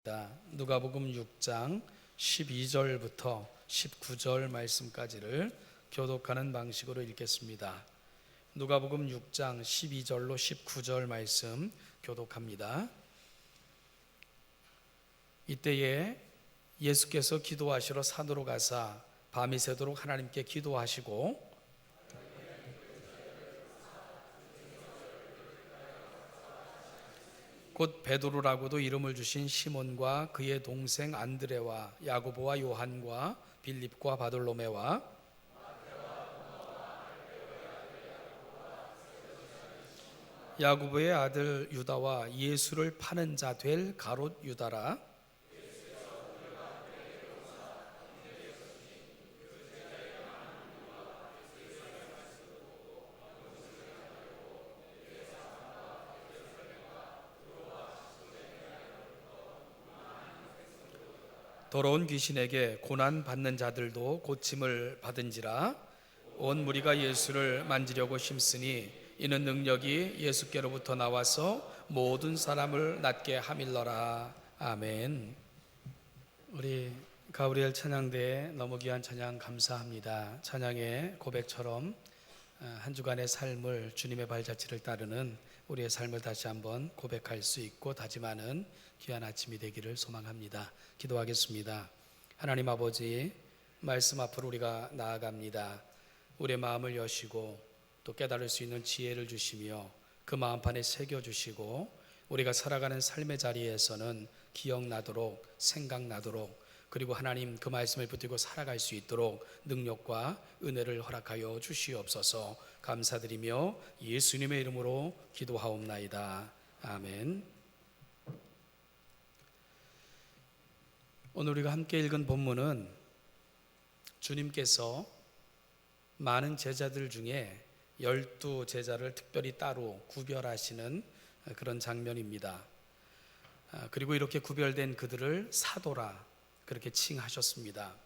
누가복음 6장 12절부터 19절 말씀까지를 교독하는 방식으로 읽겠습니다. 누가복음 6장 12절로 19절 말씀 교독합니다. 이때에 예수께서 기도하시러 산으로 가사 밤이 새도록 하나님께 기도하시고 곧 베드로라고도 이름을 주신 시몬과 그의 동생 안드레와 야고보와 요한과 빌립과 바돌로메와 야고보의 아들 유다와 예수를 파는 자 될 가롯 유다라. 더러운 귀신에게 고난 받는 자들도 고침을 받은지라. 온 무리가 예수를 만지려고 힘쓰니 이는 능력이 예수께로부터 나와서 모든 사람을 낫게 함일러라. 아멘. 우리 가브리엘 찬양대에 너무 귀한 찬양 감사합니다. 찬양의 고백처럼 한 주간의 삶을 주님의 발자취를 따르는 우리의 삶을 다시 한번 고백할 수 있고 다짐하는 귀한 아침이 되기를 소망합니다. 기도하겠습니다. 하나님 아버지, 말씀 앞으로 우리가 나아갑니다. 우리의 마음을 여시고 또 깨달을 수 있는 지혜를 주시며 그 마음판에 새겨주시고 우리가 살아가는 삶의 자리에서는 기억나도록 생각나도록 그리고 하나님 그 말씀을 붙들고 살아갈 수 있도록 능력과 은혜를 허락하여 주시옵소서. 감사드리며 예수님의 이름으로 기도하옵나이다. 아멘. 오늘 우리가 함께 읽은 본문은 주님께서 많은 제자들 중에 12제자를 특별히 따로 구별하시는 그런 장면입니다. 그리고 이렇게 구별된 그들을 사도라 그렇게 칭하셨습니다.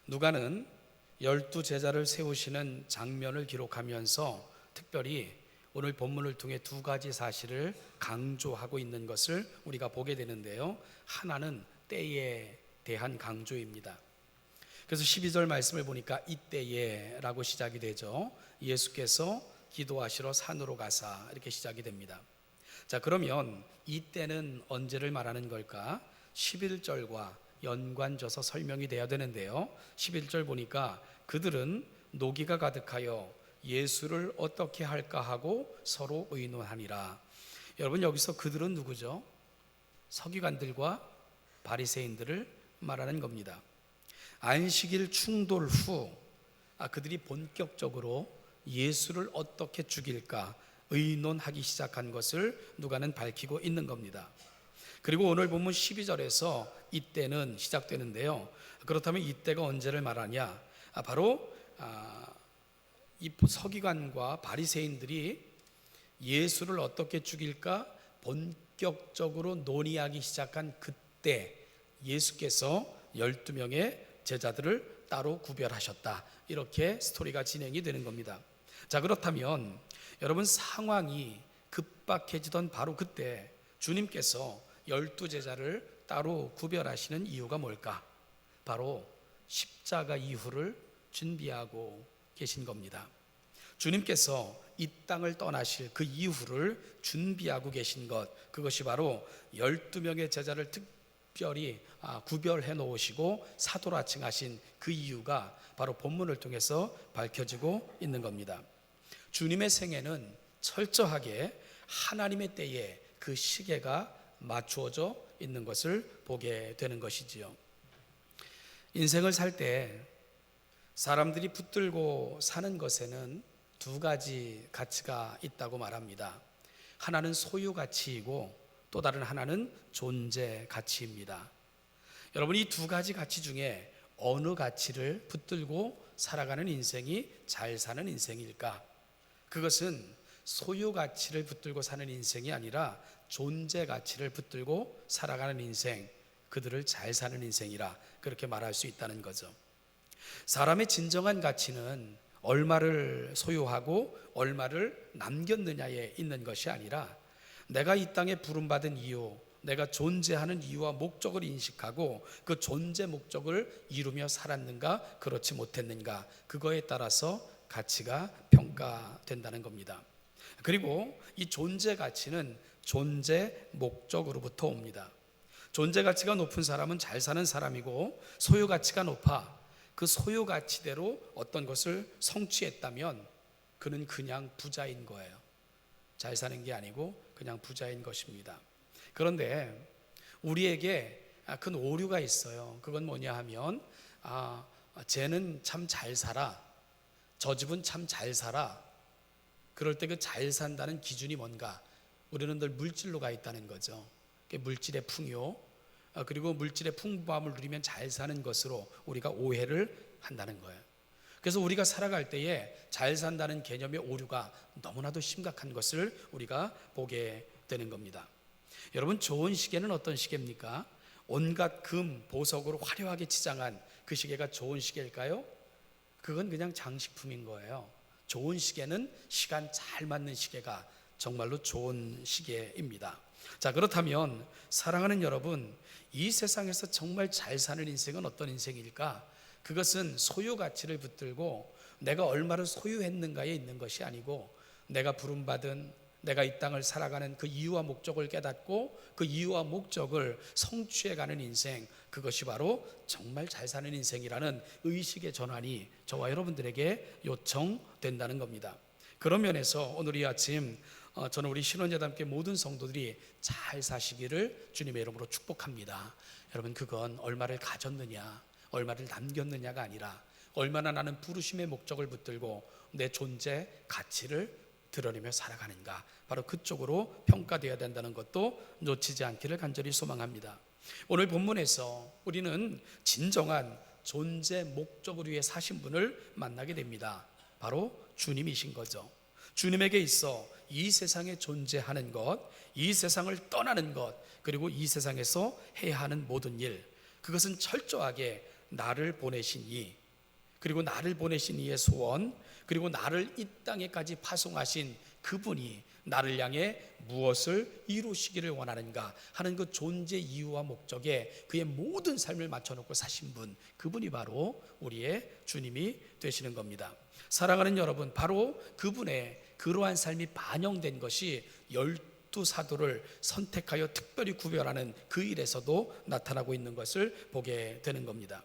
누가는 12제자를 세우시는 장면을 기록하면서 특별히 오늘 본문을 통해 두 가지 사실을 강조하고 있는 것을 우리가 보게 되는데요. 하나는 때에 대한 강조입니다. 그래서 12절 말씀을 보니까 이때에 라고 시작이 되죠. 예수께서 기도하시러 산으로 가사 이렇게 시작이 됩니다. 자, 그러면 이때는 언제를 말하는 걸까? 11절과 연관져서 설명이 돼야 되는데요. 11절 보니까 그들은 노기가 가득하여 예수를 어떻게 할까 하고 서로 의논하니라. 여러분, 여기서 그들은 누구죠? 서기관들과 바리새인들을 말하는 겁니다. 안식일 충돌 후 그들이 본격적으로 예수를 어떻게 죽일까 의논하기 시작한 것을 누가는 밝히고 있는 겁니다. 그리고 오늘 본문 12절에서 이때는 시작되는데요. 그렇다면 이때가 언제를 말하냐? 바로 이 서기관과 바리새인들이 예수를 어떻게 죽일까 본격적으로 논의하기 시작한 그때 예수께서 12명의 제자들을 따로 구별하셨다. 이렇게 스토리가 진행이 되는 겁니다. 자, 그렇다면 여러분, 상황이 급박해지던 바로 그때 주님께서 12제자를 따로 구별하시는 이유가 뭘까? 바로 십자가 이후를 준비하고 계신 겁니다. 주님께서 이 땅을 떠나실 그 이후를 준비하고 계신 것, 그것이 바로 12명의 제자를 특별히 구별해 놓으시고 사도라 칭하신 그 이유가 바로 본문을 통해서 밝혀지고 있는 겁니다. 주님의 생애는 철저하게 하나님의 때에 그 시계가 맞추어져 있는 것을 보게 되는 것이지요. 인생을 살 때 사람들이 붙들고 사는 것에는 두 가지 가치가 있다고 말합니다. 하나는 소유 가치이고 또 다른 하나는 존재 가치입니다. 여러분, 이 두 가지 가치 중에 어느 가치를 붙들고 살아가는 인생이 잘 사는 인생일까? 그것은 소유 가치를 붙들고 사는 인생이 아니라 존재 가치를 붙들고 살아가는 인생, 그들을 잘 사는 인생이라 그렇게 말할 수 있다는 거죠. 사람의 진정한 가치는 얼마를 소유하고 얼마를 남겼느냐에 있는 것이 아니라 내가 이 땅에 부름받은 이유, 내가 존재하는 이유와 목적을 인식하고 그 존재 목적을 이루며 살았는가 그렇지 못했는가, 그거에 따라서 가치가 평가된다는 겁니다. 그리고 이 존재 가치는 존재 목적으로부터 옵니다. 존재 가치가 높은 사람은 잘 사는 사람이고, 소유 가치가 높아 그 소유 가치대로 어떤 것을 성취했다면 그는 그냥 부자인 거예요. 잘 사는 게 아니고 그냥 부자인 것입니다. 그런데 우리에게 큰 오류가 있어요. 그건 뭐냐 하면, 쟤는 참 잘 살아, 저 집은 참 잘 살아. 그럴 때 그 잘 산다는 기준이 뭔가? 우리는 늘 물질로 가 있다는 거죠. 물질의 풍요, 그리고 물질의 풍부함을 누리면 잘 사는 것으로 우리가 오해를 한다는 거예요. 그래서 우리가 살아갈 때에 잘 산다는 개념의 오류가 너무나도 심각한 것을 우리가 보게 되는 겁니다. 여러분, 좋은 시계는 어떤 시계입니까? 온갖 금, 보석으로 화려하게 치장한 그 시계가 좋은 시계일까요? 그건 그냥 장식품인 거예요. 좋은 시계는 시간 잘 맞는 시계가 정말로 좋은 시계입니다. 자, 그렇다면 사랑하는 여러분, 이 세상에서 정말 잘 사는 인생은 어떤 인생일까? 그것은 소유 가치를 붙들고 내가 얼마를 소유했는가에 있는 것이 아니고, 내가 부름받은, 내가 이 땅을 살아가는 그 이유와 목적을 깨닫고 그 이유와 목적을 성취해가는 인생, 그것이 바로 정말 잘 사는 인생이라는 의식의 전환이 저와 여러분들에게 요청된다는 겁니다. 그런 면에서 오늘 이 아침 저는 우리 신원예담교회 모든 성도들이 잘 사시기를 주님의 이름으로 축복합니다. 여러분, 그건 얼마를 가졌느냐, 얼마를 남겼느냐가 아니라 얼마나 나는 부르심의 목적을 붙들고 내 존재 가치를 드러내며 살아가는가, 바로 그쪽으로 평가되어야 된다는 것도 놓치지 않기를 간절히 소망합니다. 오늘 본문에서 우리는 진정한 존재 목적을 위해 사신 분을 만나게 됩니다. 바로 주님이신 거죠. 주님에게 있어 이 세상에 존재하는 것, 이 세상을 떠나는 것, 그리고 이 세상에서 해야 하는 모든 일, 그것은 철저하게 나를 보내신 이, 그리고 나를 보내신 이의 소원, 그리고 나를 이 땅에까지 파송하신 그분이 나를 향해 무엇을 이루시기를 원하는가 하는 그 존재 이유와 목적에 그의 모든 삶을 맞춰놓고 사신 분, 그분이 바로 우리의 주님이 되시는 겁니다. 사랑하는 여러분, 바로 그분의 그러한 삶이 반영된 것이 12사도를 선택하여 특별히 구별하는 그 일에서도 나타나고 있는 것을 보게 되는 겁니다.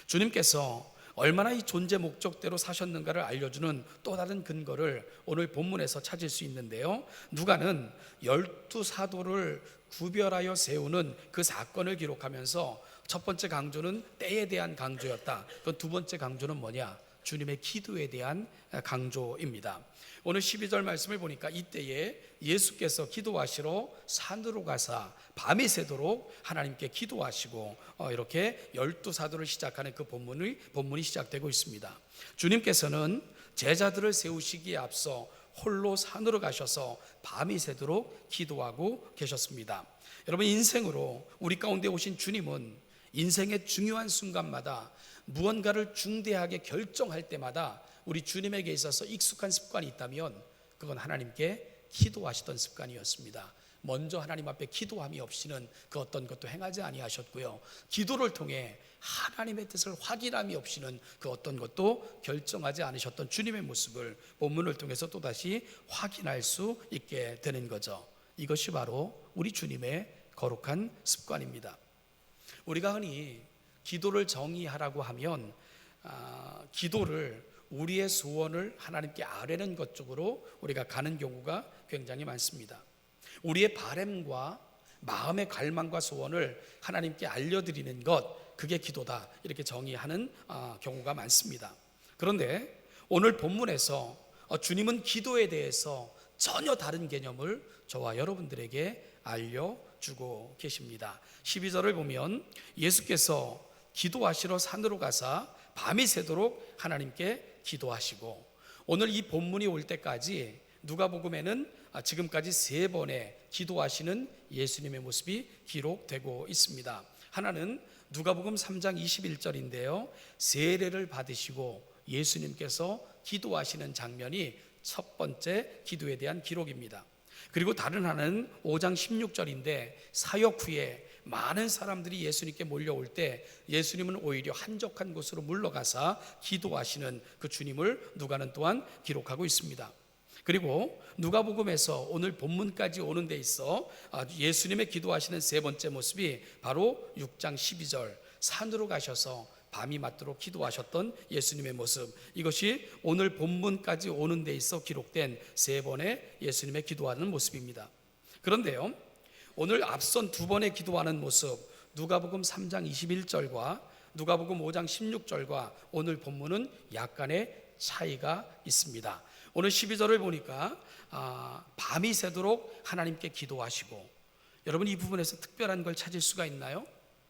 주님께서 얼마나 이 존재 목적대로 사셨는가를 알려주는 또 다른 근거를 오늘 본문에서 찾을 수 있는데요, 누가는 12사도를 구별하여 세우는 그 사건을 기록하면서 첫 번째 강조는 때에 대한 강조였다. 그 두 번째 강조는 뭐냐? 주님의 기도에 대한 강조입니다. 오늘 12절 말씀을 보니까 이때에 예수께서 기도하시러 산으로 가사 밤이 새도록 하나님께 기도하시고 이렇게 12사도를 시작하는 그 본문이 시작되고 있습니다. 주님께서는 제자들을 세우시기에 앞서 홀로 산으로 가셔서 밤이 새도록 기도하고 계셨습니다. 여러분, 인생으로 우리 가운데 오신 주님은 인생의 중요한 순간마다 무언가를 중대하게 결정할 때마다 우리 주님에게 있어서 익숙한 습관이 있다면 그건 하나님께 기도하시던 습관이었습니다. 먼저 하나님 앞에 기도함이 없이는 그 어떤 것도 행하지 아니하셨고요, 기도를 통해 하나님의 뜻을 확인함이 없이는 그 어떤 것도 결정하지 않으셨던 주님의 모습을 본문을 통해서 또다시 확인할 수 있게 되는 거죠. 이것이 바로 우리 주님의 거룩한 습관입니다. 우리가 흔히 기도를 정의하라고 하면 기도를 우리의 소원을 하나님께 아뢰는 것 쪽으로 우리가 가는 경우가 굉장히 많습니다. 우리의 바람과 마음의 갈망과 소원을 하나님께 알려드리는 것, 그게 기도다, 이렇게 정의하는 경우가 많습니다. 그런데 오늘 본문에서 주님은 기도에 대해서 전혀 다른 개념을 저와 여러분들에게 알려주고 계십니다. 12절을 보면 예수께서 기도하시러 산으로 가사 밤이 새도록 하나님께 기도하시고, 오늘 이 본문이 올 때까지 누가복음에는 지금까지 3번의 기도하시는 예수님의 모습이 기록되고 있습니다. 하나는 누가복음 3장 21절인데요, 세례를 받으시고 예수님께서 기도하시는 장면이 첫 번째 기도에 대한 기록입니다. 그리고 다른 하나는 5장 16절인데 사역 후에 많은 사람들이 예수님께 몰려올 때 예수님은 오히려 한적한 곳으로 물러가사 기도하시는 그 주님을 누가는 또한 기록하고 있습니다. 그리고 누가복음에서 오늘 본문까지 오는 데 있어 예수님의 기도하시는 세 번째 모습이 바로 6장 12절 산으로 가셔서 밤이 맞도록 기도하셨던 예수님의 모습, 이것이 오늘 본문까지 오는 데 있어 기록된 세 번의 예수님의 기도하는 모습입니다. 그런데요, 오늘 앞선 두 번의 기도하는 모습, 누가복음 3장 21절과 누가복음 5장 16절과 오늘 본문은 약간의 차이가 있습니다. 오늘 12절을 보니까 밤이 새도록 하나님께 기도하시고, 여러분 이 부분에서 특별한 걸 찾을 수가 있나요?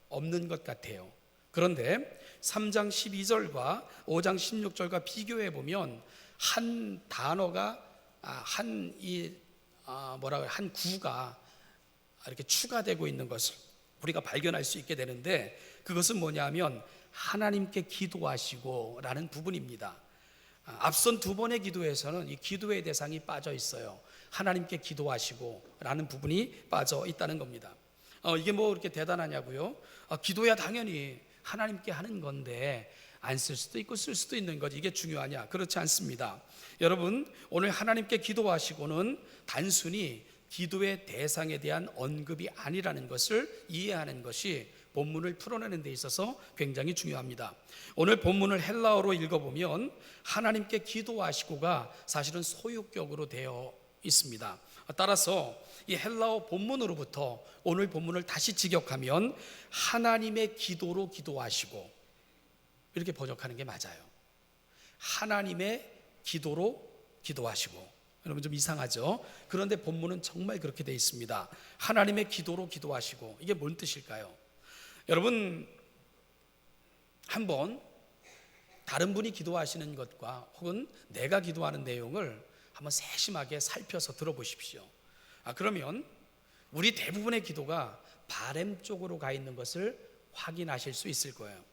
없는 것 같아요. 그런데 3장 12절과 5장 16절과 비교해 보면 한 단어가 한 구가 이렇게 추가되고 있는 것을 우리가 발견할 수 있게 되는데, 그것은 뭐냐면 하나님께 기도하시고 라는 부분입니다. 앞선 두 번의 기도에서는 이 기도의 대상이 빠져 있어요. 하나님께 기도하시고 라는 부분이 빠져 있다는 겁니다. 이게 뭐 그렇게 대단하냐고요? 기도야 당연히 하나님께 하는 건데 안 쓸 수도 있고 쓸 수도 있는 거지, 이게 중요하냐? 그렇지 않습니다. 여러분, 오늘 하나님께 기도하시고는 단순히 기도의 대상에 대한 언급이 아니라는 것을 이해하는 것이 본문을 풀어내는 데 있어서 굉장히 중요합니다. 오늘 본문을 헬라어로 읽어보면 하나님께 기도하시고가 사실은 소유격으로 되어 있습니다. 따라서 이 헬라어 본문으로부터 오늘 본문을 다시 직역하면 하나님의 기도로 기도하시고, 이렇게 번역하는 게 맞아요. 하나님의 기도로 기도하시고. 여러분 좀 이상하죠? 그런데 본문은 정말 그렇게 되어 있습니다. 하나님의 기도로 기도하시고. 이게 뭔 뜻일까요? 여러분, 한번 다른 분이 기도하시는 것과 혹은 내가 기도하는 내용을 한번 세심하게 살펴서 들어보십시오. 그러면 우리 대부분의 기도가 바램 쪽으로 가 있는 것을 확인하실 수 있을 거예요.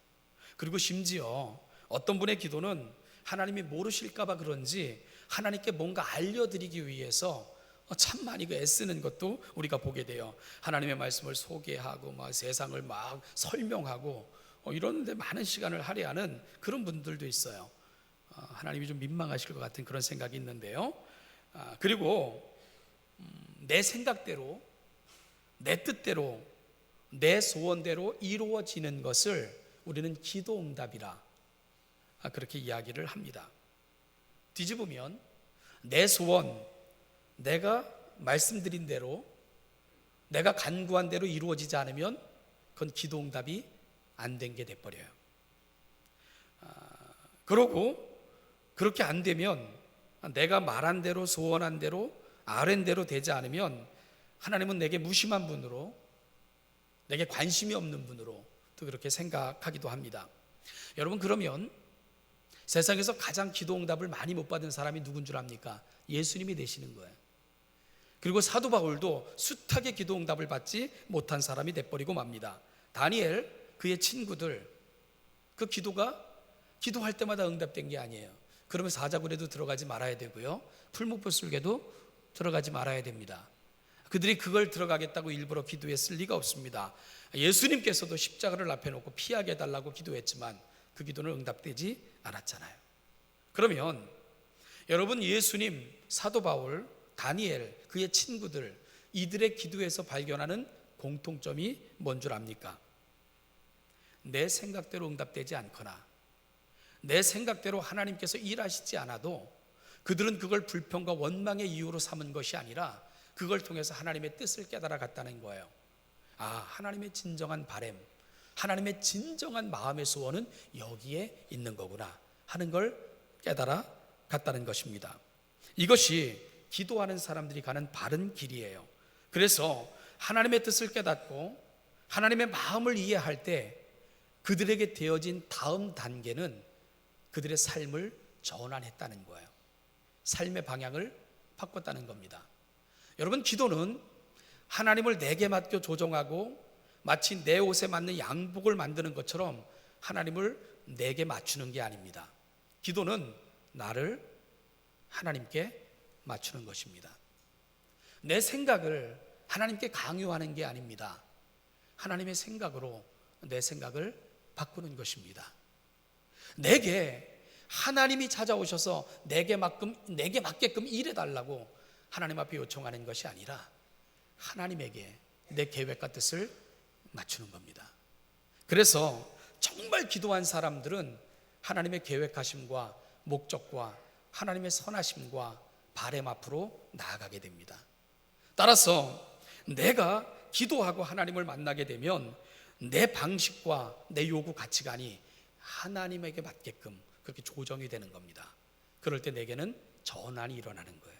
그리고 심지어 어떤 분의 기도는 하나님이 모르실까 봐 그런지 하나님께 뭔가 알려드리기 위해서 참 많이 애쓰는 것도 우리가 보게 돼요. 하나님의 말씀을 소개하고 막 세상을 막 설명하고 이러는데 많은 시간을 할애하는 그런 분들도 있어요. 하나님이 좀 민망하실 것 같은 그런 생각이 있는데요. 그리고 내 생각대로, 내 뜻대로, 내 소원대로 이루어지는 것을 우리는 기도응답이라 그렇게 이야기를 합니다. 뒤집으면 내 소원, 내가 말씀드린 대로, 내가 간구한 대로 이루어지지 않으면 그건 기도응답이 안 된 게 돼버려요. 그러고 그렇게 안 되면, 내가 말한 대로 소원한 대로 아랜 대로 되지 않으면 하나님은 내게 무심한 분으로, 내게 관심이 없는 분으로 또 그렇게 생각하기도 합니다. 여러분, 그러면 세상에서 가장 기도응답을 많이 못 받은 사람이 누군 줄 압니까? 예수님이 되시는 거예요. 그리고 사도 바울도 숱하게 기도응답을 받지 못한 사람이 돼버리고 맙니다. 다니엘, 그의 친구들, 그 기도가 기도할 때마다 응답된 게 아니에요. 그러면 사자굴에도 들어가지 말아야 되고요, 풀무불술계도 들어가지 말아야 됩니다. 그들이 그걸 들어가겠다고 일부러 기도했을 리가 없습니다. 예수님께서도 십자가를 앞에 놓고 피하게 해달라고 기도했지만 그 기도는 응답되지 않았잖아요. 그러면 여러분, 예수님, 사도 바울, 다니엘, 그의 친구들, 이들의 기도에서 발견하는 공통점이 뭔 줄 압니까? 내 생각대로 응답되지 않거나 내 생각대로 하나님께서 일하시지 않아도 그들은 그걸 불평과 원망의 이유로 삼은 것이 아니라 그걸 통해서 하나님의 뜻을 깨달아 갔다는 거예요. 하나님의 진정한 바램, 하나님의 진정한 마음의 소원은 여기에 있는 거구나 하는 걸 깨달아 갔다는 것입니다. 이것이 기도하는 사람들이 가는 바른 길이에요. 그래서 하나님의 뜻을 깨닫고 하나님의 마음을 이해할 때 그들에게 되어진 다음 단계는 그들의 삶을 전환했다는 거예요. 삶의 방향을 바꿨다는 겁니다. 여러분, 기도는 하나님을 내게 맡겨 조정하고 마치 내 옷에 맞는 양복을 만드는 것처럼 하나님을 내게 맞추는 게 아닙니다. 기도는 나를 하나님께 맞추는 것입니다. 내 생각을 하나님께 강요하는 게 아닙니다. 하나님의 생각으로 내 생각을 바꾸는 것입니다. 내게 하나님이 찾아오셔서 내게 맞게끔 일해달라고 하나님 앞에 요청하는 것이 아니라 하나님에게 내 계획과 뜻을 맞추는 겁니다. 그래서 정말 기도한 사람들은 하나님의 계획하심과 목적과 하나님의 선하심과 바람 앞으로 나아가게 됩니다. 따라서 내가 기도하고 하나님을 만나게 되면 내 방식과 내 요구 가치관이 하나님에게 맞게끔 그렇게 조정이 되는 겁니다. 그럴 때 내게는 전환이 일어나는 거예요.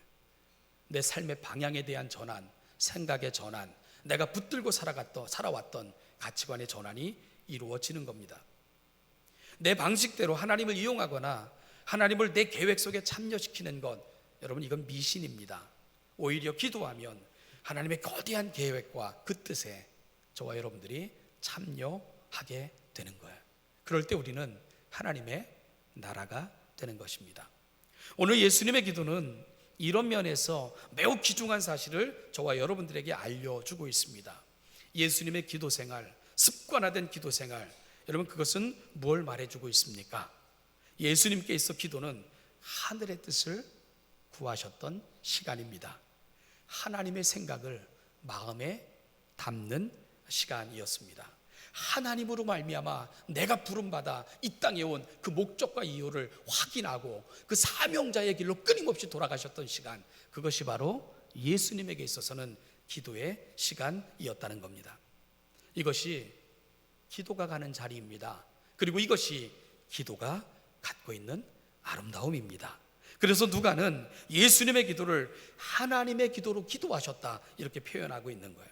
내 삶의 방향에 대한 전환, 생각의 전환, 내가 붙들고 살아왔던 가치관의 전환이 이루어지는 겁니다. 내 방식대로 하나님을 이용하거나 하나님을 내 계획 속에 참여시키는 것, 여러분 이건 미신입니다. 오히려 기도하면 하나님의 거대한 계획과 그 뜻에 저와 여러분들이 참여하게 되는 거예요. 그럴 때 우리는 하나님의 나라가 되는 것입니다. 오늘 예수님의 기도는 이런 면에서 매우 귀중한 사실을 저와 여러분들에게 알려주고 있습니다. 예수님의 기도 생활, 습관화된 기도 생활, 여러분 그것은 뭘 말해주고 있습니까? 예수님께 있어 기도는 하늘의 뜻을 구하셨던 시간입니다. 하나님의 생각을 마음에 담는 시간이었습니다. 하나님으로 말미암아 내가 부름받아 이 땅에 온 그 목적과 이유를 확인하고 그 사명자의 길로 끊임없이 돌아가셨던 시간, 그것이 바로 예수님에게 있어서는 기도의 시간이었다는 겁니다. 이것이 기도가 가는 자리입니다. 그리고 이것이 기도가 갖고 있는 아름다움입니다. 그래서 누가는 예수님의 기도를 하나님의 기도로 기도하셨다 이렇게 표현하고 있는 거예요.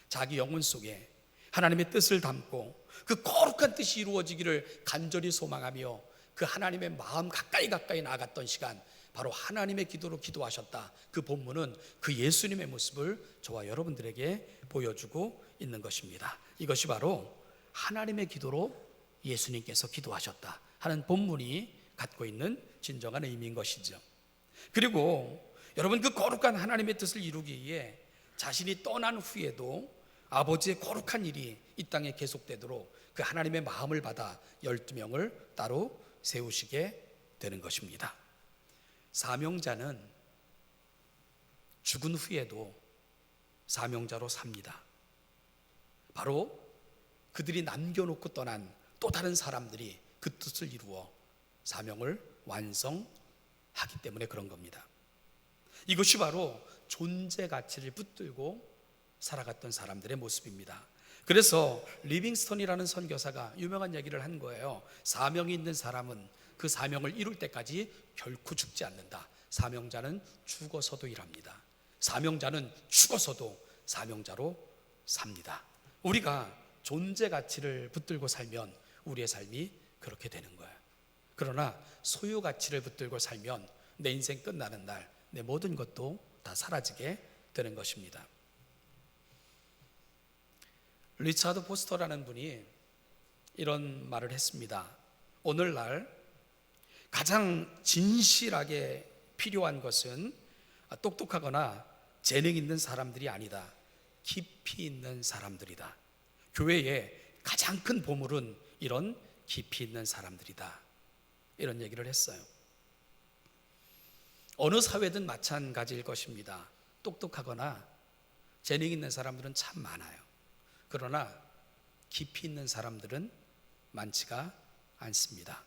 자기 영혼 속에 하나님의 뜻을 담고 그 거룩한 뜻이 이루어지기를 간절히 소망하며 그 하나님의 마음 가까이 나아갔던 시간, 바로 하나님의 기도로 기도하셨다. 그 본문은 그 예수님의 모습을 저와 여러분들에게 보여주고 있는 것입니다. 이것이 바로 하나님의 기도로 예수님께서 기도하셨다 하는 본문이 갖고 있는 진정한 의미인 것이죠. 그리고 여러분 그 거룩한 하나님의 뜻을 이루기 위해 자신이 떠난 후에도 아버지의 거룩한 일이 이 땅에 계속되도록 그 하나님의 마음을 받아 12명을 따로 세우시게 되는 것입니다. 사명자는 죽은 후에도 사명자로 삽니다. 바로 그들이 남겨놓고 떠난 또 다른 사람들이 그 뜻을 이루어 사명을 완성하기 때문에 그런 겁니다. 이것이 바로 존재 가치를 붙들고 살아갔던 사람들의 모습입니다. 그래서 리빙스턴이라는 선교사가 유명한 얘기를 한 거예요. 사명이 있는 사람은 그 사명을 이룰 때까지 결코 죽지 않는다. 사명자는 죽어서도 일합니다. 사명자는 죽어서도 사명자로 삽니다. 우리가 존재 가치를 붙들고 살면 우리의 삶이 그렇게 되는 거예요. 그러나 소유 가치를 붙들고 살면 내 인생 끝나는 날 내 모든 것도 다 사라지게 되는 것입니다. 리차드 포스터라는 분이 이런 말을 했습니다. 오늘날 가장 진실하게 필요한 것은 똑똑하거나 재능 있는 사람들이 아니다. 깊이 있는 사람들이다. 교회의 가장 큰 보물은 이런 깊이 있는 사람들이다. 이런 얘기를 했어요. 어느 사회든 마찬가지일 것입니다. 똑똑하거나 재능 있는 사람들은 참 많아요. 그러나 깊이 있는 사람들은 많지가 않습니다.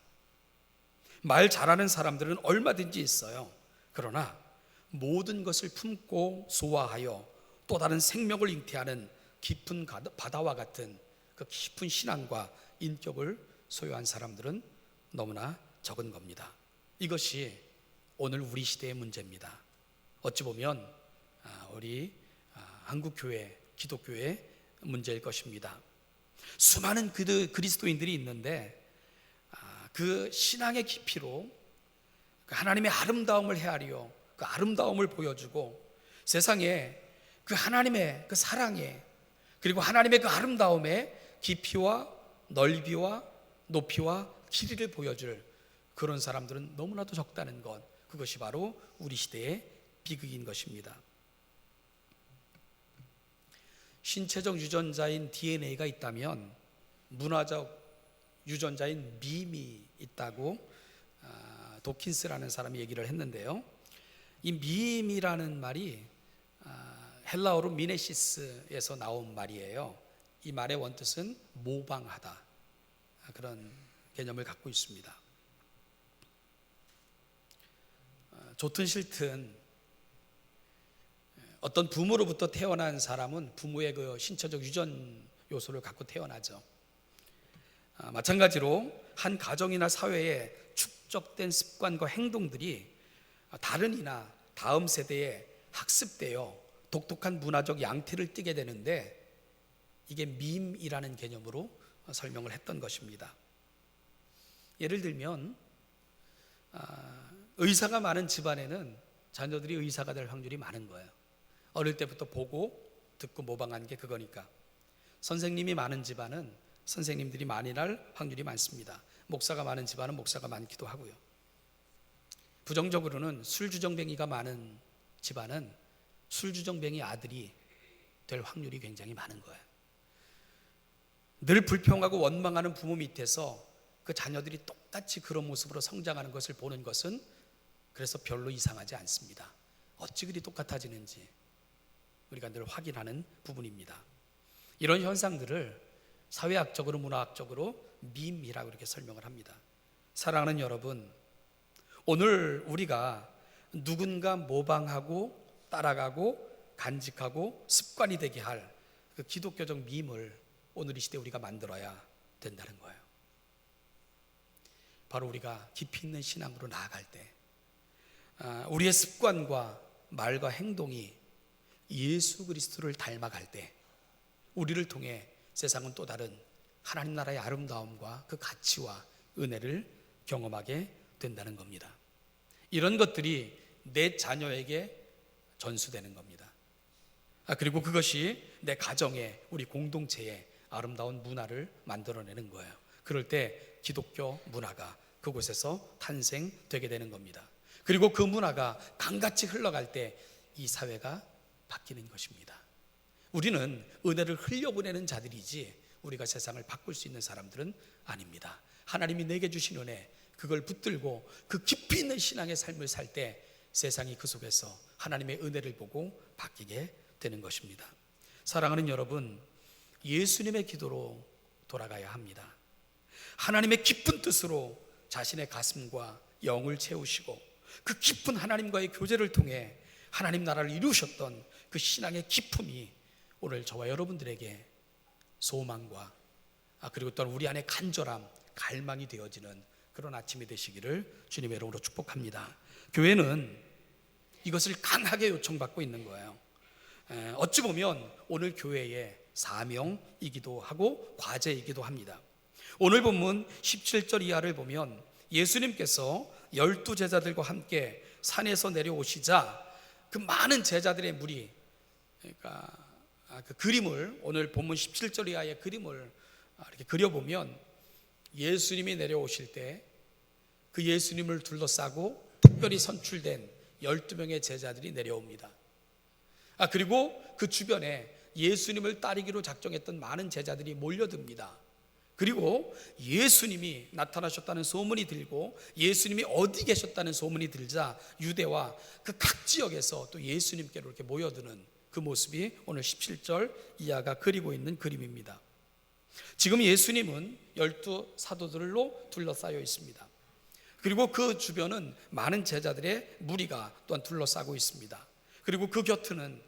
말 잘하는 사람들은 얼마든지 있어요. 그러나 모든 것을 품고 소화하여 또 다른 생명을 잉태하는 깊은 바다와 같은 그 깊은 신앙과 인격을 소유한 사람들은 너무나 적은 겁니다. 이것이 오늘 우리 시대의 문제입니다. 어찌 보면 우리 한국교회, 기독교의 문제일 것입니다. 수많은 그리스도인들이 있는데 그 신앙의 깊이로 그 하나님의 아름다움을 헤아려 그 아름다움을 보여주고 세상에 그 하나님의 그 사랑에 그리고 하나님의 그 아름다움의 깊이와 넓이와 높이와 길이를 보여줄 그런 사람들은 너무나도 적다는 것, 그것이 바로 우리 시대의 비극인 것입니다. 신체적 유전자인 DNA가 있다면 문화적 유전자인 밈이 있다고 도킨스라는 사람이 얘기를 했는데요. 이 밈이라는 말이 헬라어로 미네시스에서 나온 말이에요. 이 말의 원뜻은 모방하다, 그런 개념을 갖고 있습니다. 좋든 싫든 어떤 부모로부터 태어난 사람은 부모의 그 신체적 유전 요소를 갖고 태어나죠. 마찬가지로 한 가정이나 사회에 축적된 습관과 행동들이 다른 이나 다음 세대에 학습되어 독특한 문화적 양태를 띠게 되는데, 이게 밈이라는 개념으로 설명을 했던 것입니다. 예를 들면 의사가 많은 집안에는 자녀들이 의사가 될 확률이 많은 거예요. 어릴 때부터 보고 듣고 모방한 게 그거니까. 선생님이 많은 집안은 선생님들이 많이 날 확률이 많습니다. 목사가 많은 집안은 목사가 많기도 하고요. 부정적으로는 술주정뱅이가 많은 집안은 술주정뱅이 아들이 될 확률이 굉장히 많은 거예요. 늘 불평하고 원망하는 부모 밑에서 그 자녀들이 똑같이 그런 모습으로 성장하는 것을 보는 것은 그래서 별로 이상하지 않습니다. 어찌 그리 똑같아지는지 우리가 늘 확인하는 부분입니다. 이런 현상들을 사회학적으로 문화학적으로 밈이라고 이렇게 설명을 합니다. 사랑하는 여러분, 오늘 우리가 누군가 모방하고 따라가고 간직하고 습관이 되게 할 그 기독교적 밈을 오늘 이 시대에 우리가 만들어야 된다는 거예요. 바로 우리가 깊이 있는 신앙으로 나아갈 때 우리의 습관과 말과 행동이 예수 그리스도를 닮아갈 때 우리를 통해 세상은 또 다른 하나님 나라의 아름다움과 그 가치와 은혜를 경험하게 된다는 겁니다. 이런 것들이 내 자녀에게 전수되는 겁니다. 그리고 그것이 내 가정에, 우리 공동체에 아름다운 문화를 만들어내는 거예요. 그럴 때 기독교 문화가 그곳에서 탄생되게 되는 겁니다. 그리고 그 문화가 강같이 흘러갈 때 이 사회가 바뀌는 것입니다. 우리는 은혜를 흘려보내는 자들이지 우리가 세상을 바꿀 수 있는 사람들은 아닙니다. 하나님이 내게 주신 은혜, 그걸 붙들고 그 깊이 있는 신앙의 삶을 살 때 세상이 그 속에서 하나님의 은혜를 보고 바뀌게 되는 것입니다. 사랑하는 여러분, 예수님의 기도로 돌아가야 합니다. 하나님의 깊은 뜻으로 자신의 가슴과 영을 채우시고 그 깊은 하나님과의 교제를 통해 하나님 나라를 이루셨던 그 신앙의 기쁨이 오늘 저와 여러분들에게 소망과 그리고 또한 우리 안에 간절함, 갈망이 되어지는 그런 아침이 되시기를 주님의 이름으로 축복합니다. 교회는 이것을 강하게 요청받고 있는 거예요. 어찌 보면 오늘 교회의 사명이기도 하고 과제이기도 합니다. 오늘 본문 17절 이하를 보면 예수님께서 12제자들과 함께 산에서 내려오시자 그 많은 제자들의 무리, 그러니까 그 그림을, 오늘 본문 17절 이하의 그림을 이렇게 그려보면 예수님이 내려오실 때 그 예수님을 둘러싸고 특별히 선출된 12명의 제자들이 내려옵니다. 그리고 그 주변에 예수님을 따르기로 작정했던 많은 제자들이 몰려듭니다. 그리고 예수님이 나타나셨다는 소문이 들고 예수님이 어디 계셨다는 소문이 들자 유대와 그 각 지역에서 또 예수님께로 이렇게 모여드는 그 모습이 오늘 17절 이하가 그리고 있는 그림입니다. 지금 예수님은 12 사도들로 둘러싸여 있습니다. 그리고 그 주변은 많은 제자들의 무리가 또한 둘러싸고 있습니다. 그리고 그 곁은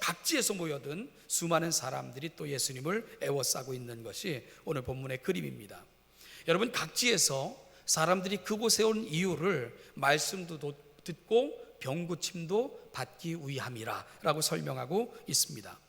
각지에서 모여든 수많은 사람들이 또 예수님을 애워싸고 있는 것이 오늘 본문의 그림입니다. 여러분, 각지에서 사람들이 그곳에 온 이유를 말씀도 듣고 병고침도 받기 위함이라 라고 설명하고 있습니다.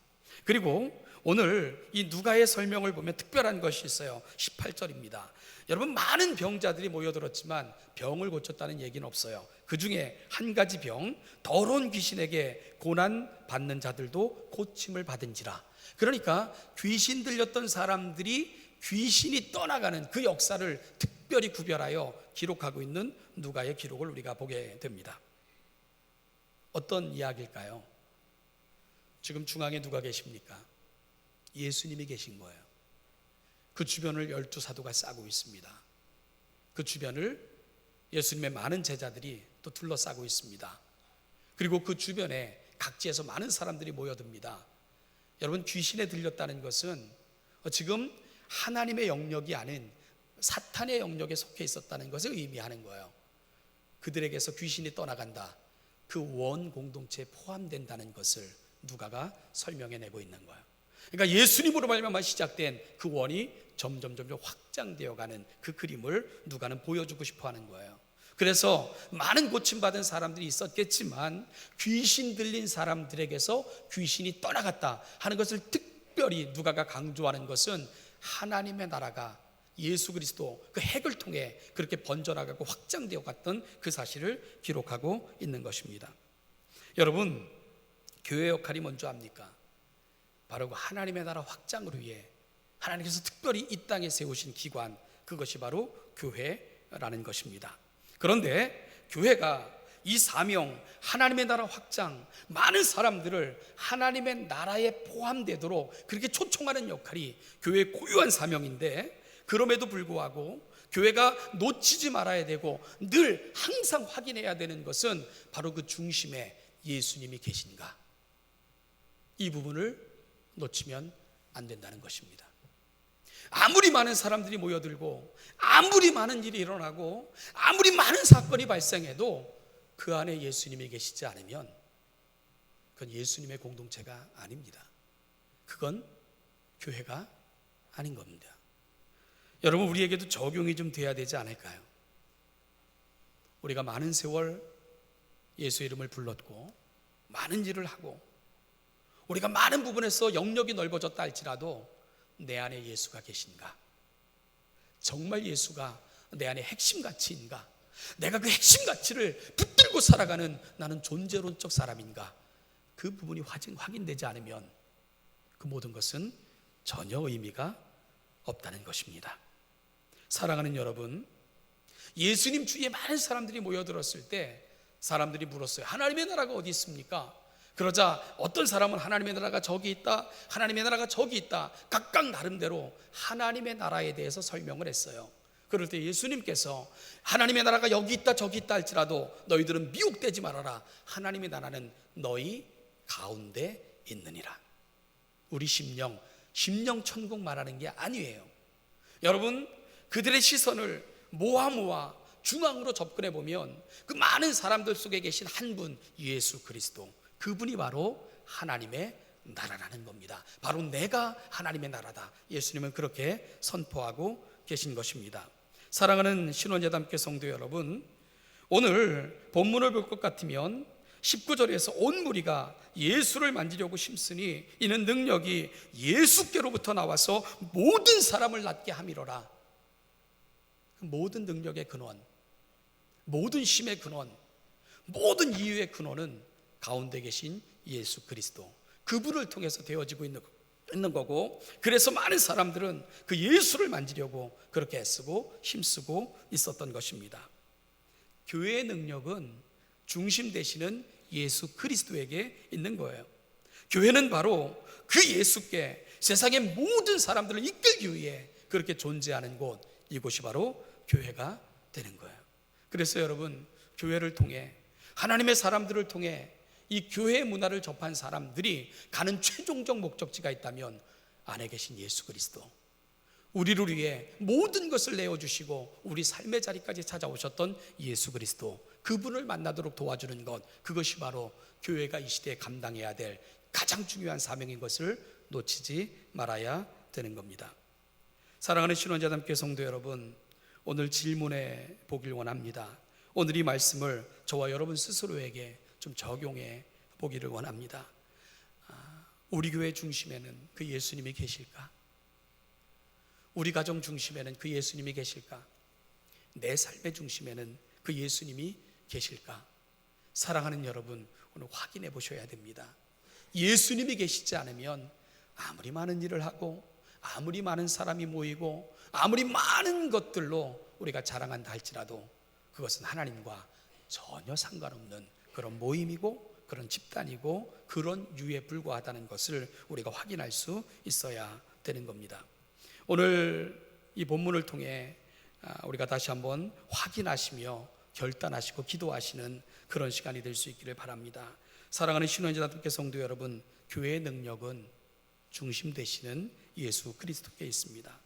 그리고 오늘 이 누가의 설명을 보면 특별한 것이 있어요. 18절입니다. 여러분, 많은 병자들이 모여들었지만 병을 고쳤다는 얘기는 없어요. 그 중에 한 가지 병, 더러운 귀신에게 고난 받는 자들도 고침을 받은지라. 그러니까 귀신 들렸던 사람들이 귀신이 떠나가는 그 역사를 특별히 구별하여 기록하고 있는 누가의 기록을 우리가 보게 됩니다. 어떤 이야기일까요? 지금 중앙에 누가 계십니까? 예수님이 계신 거예요. 그 주변을 12사도가 싸고 있습니다. 그 주변을 예수님의 많은 제자들이 또 둘러싸고 있습니다. 그리고 그 주변에 각지에서 많은 사람들이 모여듭니다. 여러분, 귀신에 들렸다는 것은 지금 하나님의 영역이 아닌 사탄의 영역에 속해 있었다는 것을 의미하는 거예요. 그들에게서 귀신이 떠나간다, 그 원 공동체에 포함된다는 것을 누가가 설명해내고 있는 거예요. 그러니까 예수님으로 말미암아 시작된 그 원이 점점 확장되어가는 그 그림을 누가는 보여주고 싶어하는 거예요. 그래서 많은 고침받은 사람들이 있었겠지만 귀신 들린 사람들에게서 귀신이 떠나갔다 하는 것을 특별히 누가가 강조하는 것은 하나님의 나라가 예수 그리스도 그 핵을 통해 그렇게 번져나가고 확장되어 갔던 그 사실을 기록하고 있는 것입니다. 여러분, 교회 역할이 뭔지 압니까? 바로 그 하나님의 나라 확장을 위해 하나님께서 특별히 이 땅에 세우신 기관, 그것이 바로 교회라는 것입니다. 그런데 교회가 이 사명, 하나님의 나라 확장, 많은 사람들을 하나님의 나라에 포함되도록 그렇게 초청하는 역할이 교회의 고유한 사명인데, 그럼에도 불구하고 교회가 놓치지 말아야 되고 늘 항상 확인해야 되는 것은 바로 그 중심에 예수님이 계신가, 이 부분을 놓치면 안 된다는 것입니다. 아무리 많은 사람들이 모여들고 아무리 많은 일이 일어나고 아무리 많은 사건이 발생해도 그 안에 예수님이 계시지 않으면 그건 예수님의 공동체가 아닙니다. 그건 교회가 아닌 겁니다. 여러분, 우리에게도 적용이 좀 돼야 되지 않을까요? 우리가 많은 세월 예수 이름을 불렀고 많은 일을 하고 우리가 많은 부분에서 영역이 넓어졌다 할지라도 내 안에 예수가 계신가? 정말 예수가 내 안에 핵심 가치인가? 내가 그 핵심 가치를 붙들고 살아가는 나는 존재론적 사람인가? 그 부분이 확인되지 않으면 그 모든 것은 전혀 의미가 없다는 것입니다. 사랑하는 여러분, 예수님 주위에 많은 사람들이 모여들었을 때 사람들이 물었어요. 하나님의 나라가 어디 있습니까? 그러자 어떤 사람은 하나님의 나라가 저기 있다, 하나님의 나라가 저기 있다, 각각 나름대로 하나님의 나라에 대해서 설명을 했어요. 그럴 때 예수님께서 하나님의 나라가 여기 있다 저기 있다 할지라도 너희들은 미혹되지 말아라. 하나님의 나라는 너희 가운데 있느니라. 우리 심령 천국 말하는 게 아니에요. 여러분, 그들의 시선을 모아 중앙으로 접근해 보면 그 많은 사람들 속에 계신 한 분, 예수 그리스도, 그분이 바로 하나님의 나라라는 겁니다. 바로 내가 하나님의 나라다. 예수님은 그렇게 선포하고 계신 것입니다. 사랑하는 신원예담교회 성도 여러분, 오늘 본문을 볼 것 같으면 19절에서 온 무리가 예수를 만지려고 힘쓰니 이는 능력이 예수께로부터 나와서 모든 사람을 낫게 함이로라. 모든 능력의 근원, 모든 힘의 근원, 모든 이유의 근원은 가운데 계신 예수 그리스도, 그분을 통해서 되어지고 있는 거고, 그래서 많은 사람들은 그 예수를 만지려고 그렇게 애쓰고 힘쓰고 있었던 것입니다. 교회의 능력은 중심 되시는 예수 그리스도에게 있는 거예요. 교회는 바로 그 예수께 세상의 모든 사람들을 이끌기 위해 그렇게 존재하는 곳, 이곳이 바로 교회가 되는 거예요. 그래서 여러분, 교회를 통해 하나님의 사람들을 통해 이 교회의 문화를 접한 사람들이 가는 최종적 목적지가 있다면 안에 계신 예수 그리스도, 우리를 위해 모든 것을 내어주시고 우리 삶의 자리까지 찾아오셨던 예수 그리스도, 그분을 만나도록 도와주는 것, 그것이 바로 교회가 이 시대에 감당해야 될 가장 중요한 사명인 것을 놓치지 말아야 되는 겁니다. 사랑하는 신원자담교회 성도 여러분, 오늘 질문해 보길 원합니다. 오늘 이 말씀을 저와 여러분 스스로에게 좀 적용해 보기를 원합니다. 우리 교회 중심에는 그 예수님이 계실까? 우리 가정 중심에는 그 예수님이 계실까? 내 삶의 중심에는 그 예수님이 계실까? 사랑하는 여러분, 오늘 확인해 보셔야 됩니다. 예수님이 계시지 않으면 아무리 많은 일을 하고 아무리 많은 사람이 모이고 아무리 많은 것들로 우리가 자랑한다 할지라도 그것은 하나님과 전혀 상관없는 그런 모임이고 그런 집단이고 그런 유에 불과하다는 것을 우리가 확인할 수 있어야 되는 겁니다. 오늘 이 본문을 통해 우리가 다시 한번 확인하시며 결단하시고 기도하시는 그런 시간이 될 수 있기를 바랍니다. 사랑하는 신원자답게 성도 여러분, 교회의 능력은 중심 되시는 예수 그리스도께 있습니다.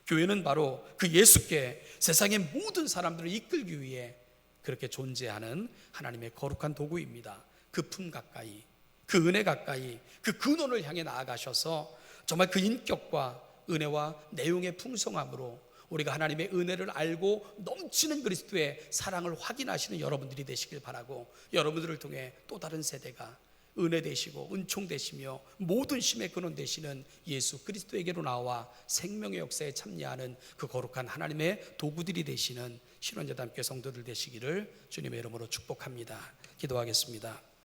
교회는 바로 그 예수께 세상의 모든 사람들을 이끌기 위해 그렇게 존재하는 하나님의 거룩한 도구입니다. 그 품 가까이, 그 은혜 가까이, 그 근원을 향해 나아가셔서 정말 그 인격과 은혜와 내용의 풍성함으로 우리가 하나님의 은혜를 알고 넘치는 그리스도의 사랑을 확인하시는 여러분들이 되시길 바라고, 여러분들을 통해 또 다른 세대가 은혜 되시고 은총 되시며 모든 힘의 근원 되시는 예수 그리스도에게로 나와 생명의 역사에 참여하는 그 거룩한 하나님의 도구들이 되시는 신원자담교 성도들 되시기를 주님의 이름으로 축복합니다. 기도하겠습니다.